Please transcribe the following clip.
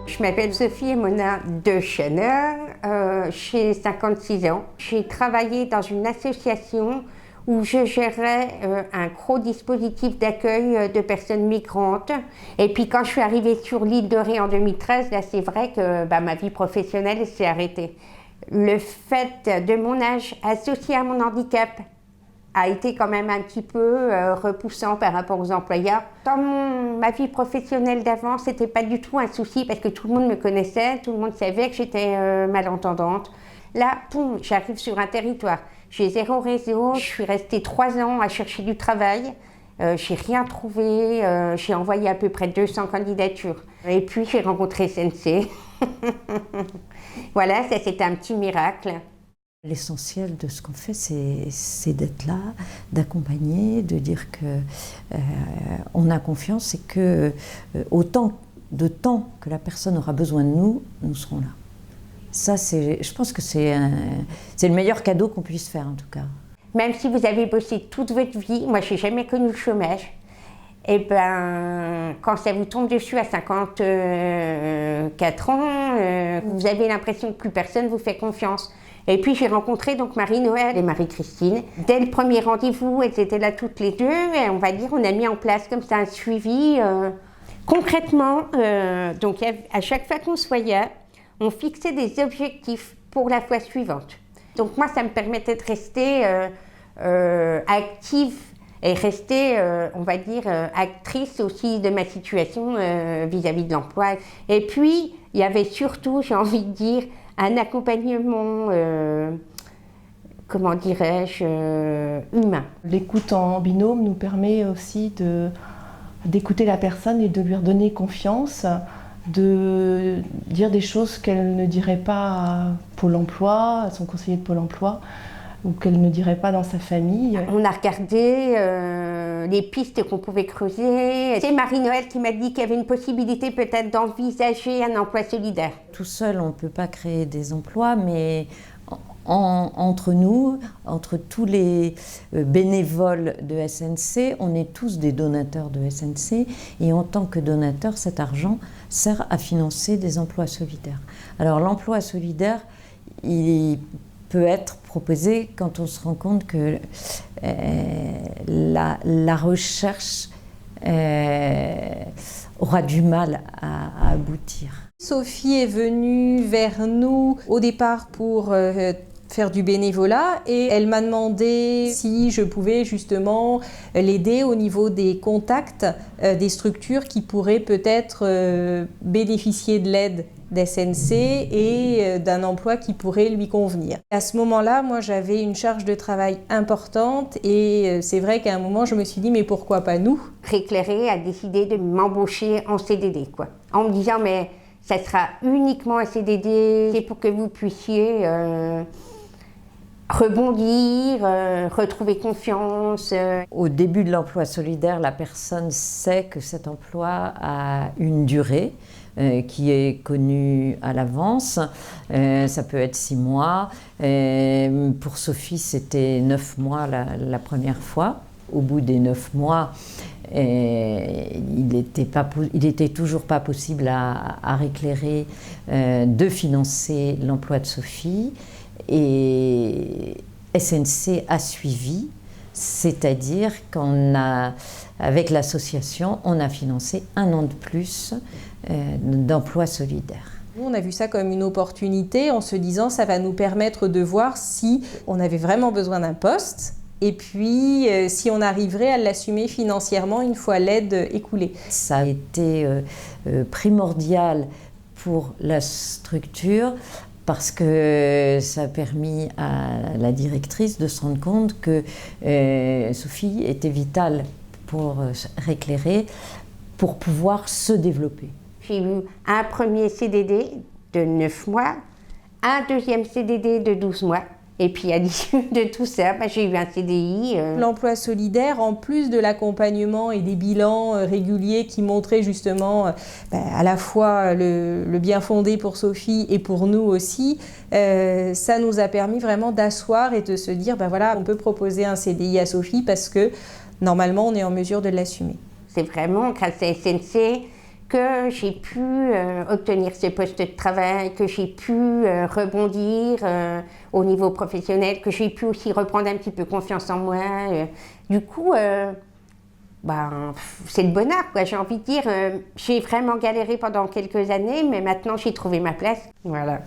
Je m'appelle Sophie Mona Descheneur, j'ai 56 ans. J'ai travaillé dans une association où je gérais un gros dispositif d'accueil de personnes migrantes. Et puis quand je suis arrivée sur l'île de Ré en 2013, là c'est vrai que ma vie professionnelle s'est arrêtée. Le fait de mon âge associé à mon handicap a été quand même un petit peu repoussant par rapport aux employeurs. Dans ma vie professionnelle d'avant, c'était pas du tout un souci parce que tout le monde me connaissait, tout le monde savait que j'étais malentendante. Là, boum, j'arrive sur un territoire, j'ai zéro réseau, je suis restée 3 ans à chercher du travail, j'ai rien trouvé, j'ai envoyé à peu près 200 candidatures. Et puis j'ai rencontré SNC. Voilà, ça c'était un petit miracle. L'essentiel de ce qu'on fait, c'est d'être là, d'accompagner, de dire qu'on a confiance et que autant de temps que la personne aura besoin de nous, nous serons là. Ça, je pense que c'est le meilleur cadeau qu'on puisse faire en tout cas. Même si vous avez bossé toute votre vie, moi j'ai jamais connu le chômage, et quand ça vous tombe dessus à 54 ans, vous avez l'impression que plus personne vous fait confiance. Et puis j'ai rencontré donc Marie-Noël et Marie-Christine. Dès le premier rendez-vous, elles étaient là toutes les deux, et on va dire on a mis en place comme ça un suivi. Concrètement, donc à chaque fois qu'on se voyait, on fixait des objectifs pour la fois suivante. Donc moi, ça me permettait de rester active et rester, on va dire, actrice aussi de ma situation vis-à-vis de l'emploi. Et puis, il y avait surtout, j'ai envie de dire, un accompagnement, comment dirais-je, humain. L'écoute en binôme nous permet aussi d'écouter la personne et de lui redonner confiance, de dire des choses qu'elle ne dirait pas à Pôle emploi, à son conseiller de Pôle emploi, ou qu'elle ne dirait pas dans sa famille. On a regardé les pistes qu'on pouvait creuser. C'est Marie-Noël qui m'a dit qu'il y avait une possibilité peut-être d'envisager un emploi solidaire. Tout seul, on ne peut pas créer des emplois, mais entre nous, entre tous les bénévoles de SNC, on est tous des donateurs de SNC, et en tant que donateur, cet argent sert à financer des emplois solidaires. Alors l'emploi solidaire, il peut être proposé quand on se rend compte que la recherche aura du mal à aboutir. Sophie est venue vers nous au départ pour faire du bénévolat, et elle m'a demandé si je pouvais justement l'aider au niveau des contacts des structures qui pourraient peut-être bénéficier de l'aide d'SNC et d'un emploi qui pourrait lui convenir. À ce moment-là, moi j'avais une charge de travail importante, et c'est vrai qu'à un moment je me suis dit mais pourquoi pas nous ? Réclairé a décidé de m'embaucher en CDD, en me disant mais ça sera uniquement un CDD, c'est pour que vous puissiez rebondir, retrouver confiance. Au début de l'emploi solidaire, la personne sait que cet emploi a une durée qui est connue à l'avance. Ça peut être 6 mois. Pour Sophie, c'était 9 mois la première fois. Au bout des 9 mois, il n'était toujours pas possible à Réclairé de financer l'emploi de Sophie. Et SNC a suivi, c'est-à-dire qu'avec l'association, on a financé 1 an de plus d'emploi solidaire. On a vu ça comme une opportunité en se disant ça va nous permettre de voir si on avait vraiment besoin d'un poste, et puis si on arriverait à l'assumer financièrement une fois l'aide écoulée. Ça a été primordial pour la structure, parce que ça a permis à la directrice de se rendre compte que Sophie était vitale pour Réclairé, pour pouvoir se développer. J'ai eu un premier CDD de 9 mois, un deuxième CDD de 12 mois, et puis à l'issue de tout ça, j'ai eu un CDI. L'emploi solidaire, en plus de l'accompagnement et des bilans réguliers qui montraient justement à la fois le bien fondé pour Sophie et pour nous aussi, ça nous a permis vraiment d'asseoir et de se dire voilà, on peut proposer un CDI à Sophie parce que normalement on est en mesure de l'assumer. C'est vraiment grâce à SNC que j'ai pu obtenir ce poste de travail, que j'ai pu rebondir au niveau professionnel, que j'ai pu aussi reprendre un petit peu confiance en moi. Du coup, c'est le bonheur, quoi. J'ai envie de dire, j'ai vraiment galéré pendant quelques années, mais maintenant j'ai trouvé ma place. Voilà.